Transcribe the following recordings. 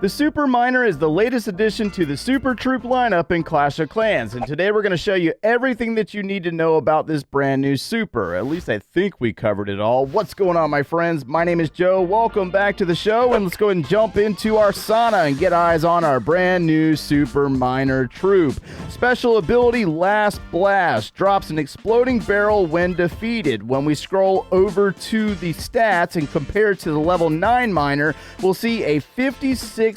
The Super Miner is the latest addition to the Super Troop lineup in Clash of Clans, and today we're going to show you everything that you need to know about this brand new Super. At least I think we covered it all. What's going on, my friends? My name is Joe. Welcome back to the show, and let's go ahead and jump into our sauna and get eyes on our brand new Super Miner Troop. Special ability Last Blast drops an exploding barrel when defeated. When we scroll over to the stats and compare to the level 9 miner, we'll see a 56-point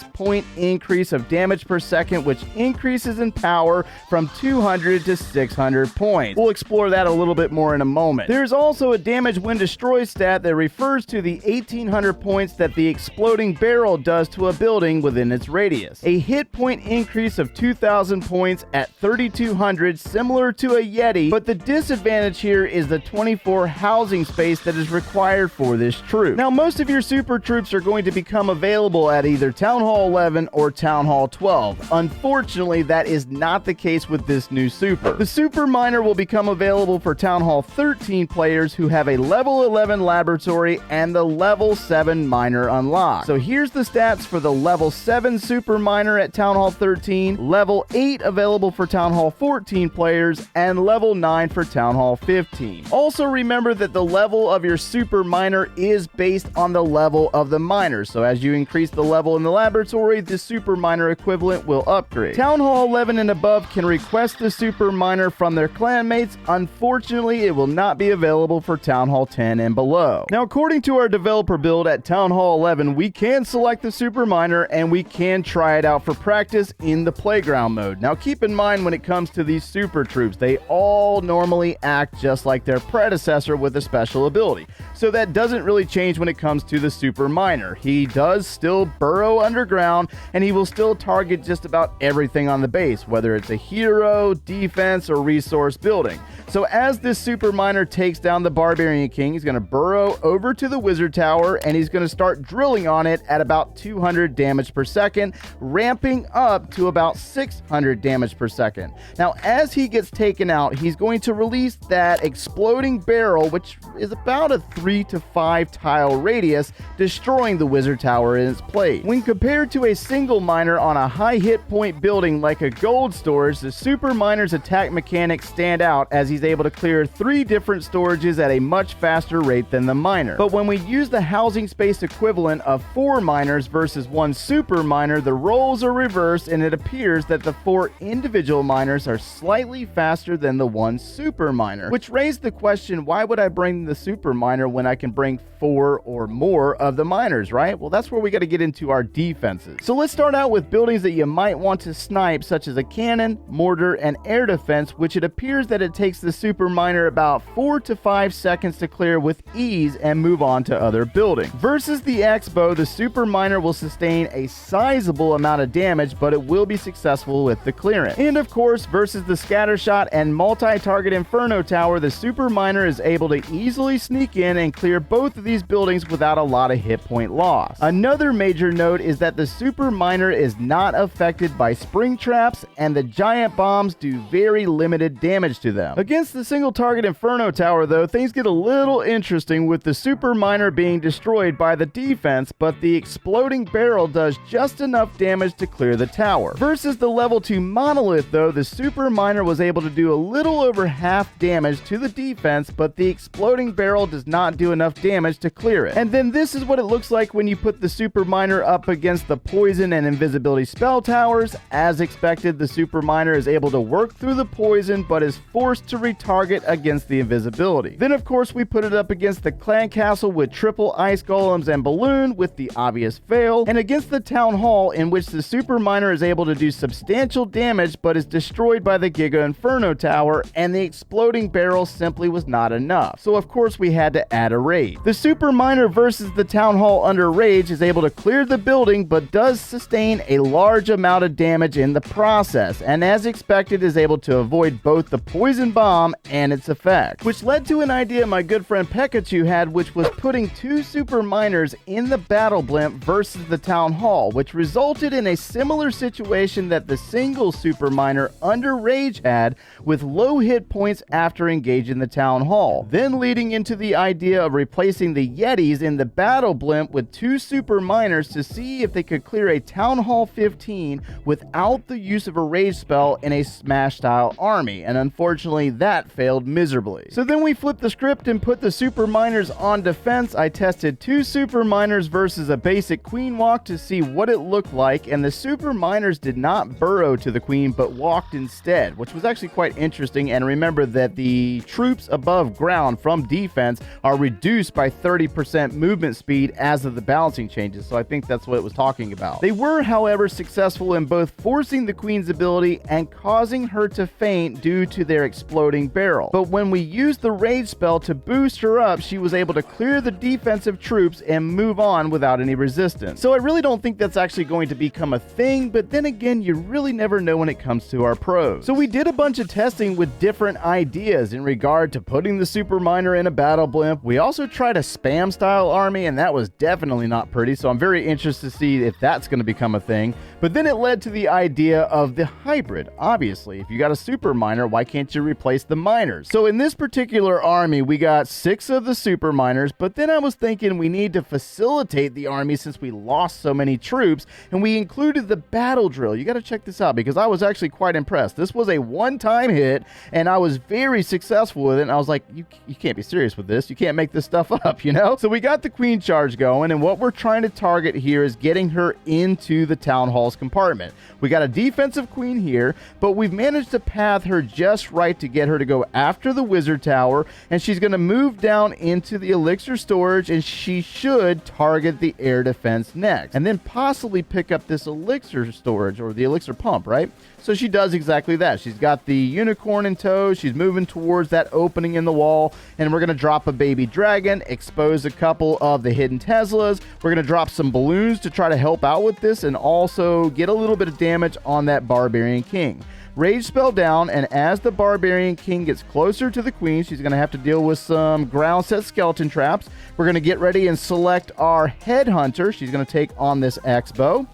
increase of damage per second, which increases in power from 200 to 600 points. We'll explore that a little bit more in a moment. There's also a damage when destroyed stat that refers to the 1800 points that the exploding barrel does to a building within its radius. A hit point increase of 2000 points at 3200, similar to a Yeti, but the disadvantage here is the 24 housing space that is required for this troop. Now, most of your super troops are going to become available at either Town Hall 11 or Town Hall 12. Unfortunately, that is not the case with this new super. The Super Miner will become available for Town Hall 13 players who have a level 11 laboratory and the level 7 miner unlocked. So here's the stats for the level 7 Super Miner at Town Hall 13, level 8 available for Town Hall 14 players, and level 9 for Town Hall 15. Also remember that the level of your Super Miner is based on the level of the miner, so as you increase the level in the laboratory, the Super Miner equivalent will upgrade. Town Hall 11 and above can request the Super Miner from their clanmates. Unfortunately, it will not be available for Town Hall 10 and below. Now, according to our developer build at Town Hall 11, we can select the Super Miner and we can try it out for practice in the playground mode. Now, keep in mind when it comes to these super troops, they all normally act just like their predecessor with a special ability. So that doesn't really change when it comes to the Super Miner. He does still burrow underground, and he will still target just about everything on the base, whether it's a hero, defense, or resource building. So as this Super Miner takes down the Barbarian King, he's going to burrow over to the Wizard Tower, and he's going to start drilling on it at about 200 damage per second, ramping up to about 600 damage per second. Now, as he gets taken out, he's going to release that exploding barrel, which is about a 3 to 5 tile radius, destroying the Wizard Tower in its place. When compared to a single miner on a high hit point building like a gold storage, the Super Miner's attack mechanics stand out as he's able to clear 3 different storages at a much faster rate than the miner. But when we use the housing space equivalent of 4 miners versus 1 Super Miner, the roles are reversed, and it appears that the 4 individual miners are slightly faster than the 1 Super Miner, which raised the question, why would I bring the Super Miner when I can bring 4 or more of the miners, right? Well, that's where we got to get into our defenses. So let's start out with buildings that you might want to snipe, such as a cannon, mortar, and air defense, which it appears that it takes the Super Miner about 4 to 5 seconds to clear with ease and move on to other buildings. Versus the X-Bow, the Super Miner will sustain a sizable amount of damage, but it will be successful with the clearance. And of course, versus the Scattershot and multi-target Inferno Tower, the Super Miner is able to easily sneak in and clear both of these buildings without a lot of hit point loss. Another major note is that the Super Miner is not affected by spring traps, and the giant bombs do very limited damage to them. Against the single target Inferno Tower, though, things get a little interesting with the Super Miner being destroyed by the defense, but the exploding barrel does just enough damage to clear the tower. Versus the level 2 Monolith, though, the Super Miner was able to do a little over half damage to the defense, but the exploding barrel does not do enough damage to clear it. And then this is what it looks like when you put the Super Miner up against the poison and invisibility spell towers. As expected, the Super Miner is able to work through the poison, but is forced to retarget against the invisibility. Then of course we put it up against the clan castle with triple ice golems and balloon with the obvious fail, and against the town hall, in which the Super Miner is able to do substantial damage but is destroyed by the Giga Inferno Tower, and the exploding barrel simply was not enough. So of course we had to add a raid. The Super Miner versus the town hall under rage is able to clear the building, but does sustain a large amount of damage in the process, and as expected is able to avoid both the poison bomb and its effect, which led to an idea my good friend Pikachu had, which was putting 2 Super Miners in the battle blimp versus the town hall, which resulted in a similar situation that the single Super Miner under rage had, with low hit points after engaging the town hall, then leading into the idea of replacing the Yetis in the battle blimp with 2 Super Miners to see if that they could clear a Town Hall 15 without the use of a rage spell in a Smash style army, and unfortunately that failed miserably. So then we flipped the script and put the super miners on defense. I tested 2 super miners versus a basic queen walk to see what it looked like, and the super miners did not burrow to the queen but walked instead, which was actually quite interesting. And remember that the troops above ground from defense are reduced by 30% movement speed as of the balancing changes, so I think that's what it was talking about. They were, however, successful in both forcing the queen's ability and causing her to faint due to their exploding barrel. But when we used the rage spell to boost her up, she was able to clear the defensive troops and move on without any resistance. So I really don't think that's actually going to become a thing, but then again, you really never know when it comes to our pros. So we did a bunch of testing with different ideas in regard to putting the super miner in a battle blimp. We also tried a spam style army, and that was definitely not pretty, so I'm very interested to see if that's going to become a thing. But then it led to the idea of the hybrid. Obviously, if you got a super miner, why can't you replace the miners? So in this particular army, we got 6 of the super miners, but then I was thinking we need to facilitate the army since we lost so many troops, and we included the battle drill. You got to check this out because I was actually quite impressed. This was a one-time hit, and I was very successful with it, and I was like, you can't be serious with this. You can't make this stuff up, you know? So we got the queen charge going, and what we're trying to target here is getting her into the town hall's compartment. We got a defensive queen here, but we've managed to path her just right to get her to go after the wizard tower, and she's going to move down into the elixir storage, and she should target the air defense next, and then possibly pick up this elixir storage or the elixir pump, right? So she does exactly that. She's got the unicorn in tow. She's moving towards that opening in the wall, and we're going to drop a baby dragon, expose a couple of the hidden Teslas. We're going to drop some balloons to try to help out with this and also get a little bit of damage on that barbarian king. Rage spell down, and as the barbarian king gets closer to the queen, she's going to have to deal with some ground set skeleton traps. We're going to get ready and select our headhunter. She's going to take on this X-bow.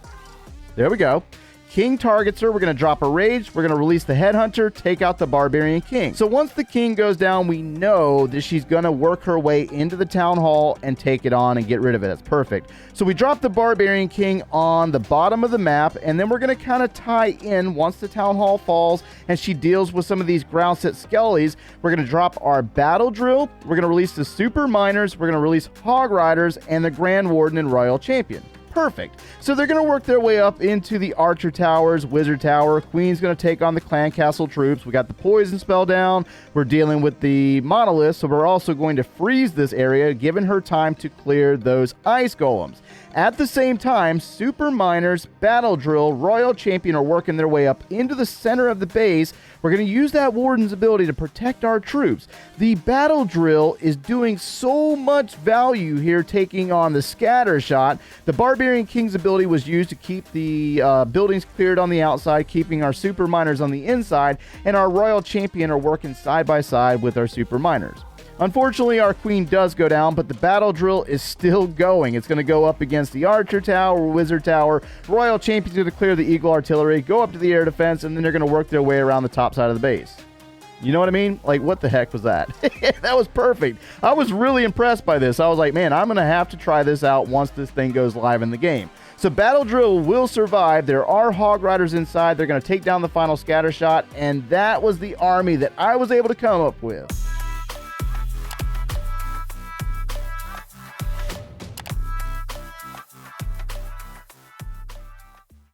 There we go. King targets her. We're going to drop a rage. We're going to release the headhunter, take out the barbarian king. So once the king goes down, we know that she's going to work her way into the town hall and take it on and get rid of it. That's perfect. So we drop the barbarian king on the bottom of the map, and then we're going to kind of tie in once the town hall falls and she deals with some of these ground set skellies. We're going to drop our battle drill. We're going to release the super miners. We're going to release hog riders and the grand warden and royal champion. Perfect. So they're going to work their way up into the archer towers, wizard tower. Queen's going to take on the clan castle troops. We got the poison spell down. We're dealing with the monolith, so we're also going to freeze this area, giving her time to clear those ice golems. At the same time, super miners, battle drill, royal champion are working their way up into the center of the base. We're going to use that warden's ability to protect our troops. The battle drill is doing so much value here, taking on the scatter shot. The barbarian king's ability was used to keep the buildings cleared on the outside, keeping our super miners on the inside, and our royal champion are working side by side with our super miners. Unfortunately, our queen does go down, but the battle drill is still going. It's going to go up against the archer tower, wizard tower. Royal champion's going to clear the eagle artillery, go up to the air defense, and then they're going to work their way around the top side of the base. You know what I mean? Like, what the heck was that? That was perfect. I was really impressed by this. I was like, man, I'm going to have to try this out once this thing goes live in the game. So battle drill will survive. There are hog riders inside. They're going to take down the final scatter shot, and that was the army that I was able to come up with.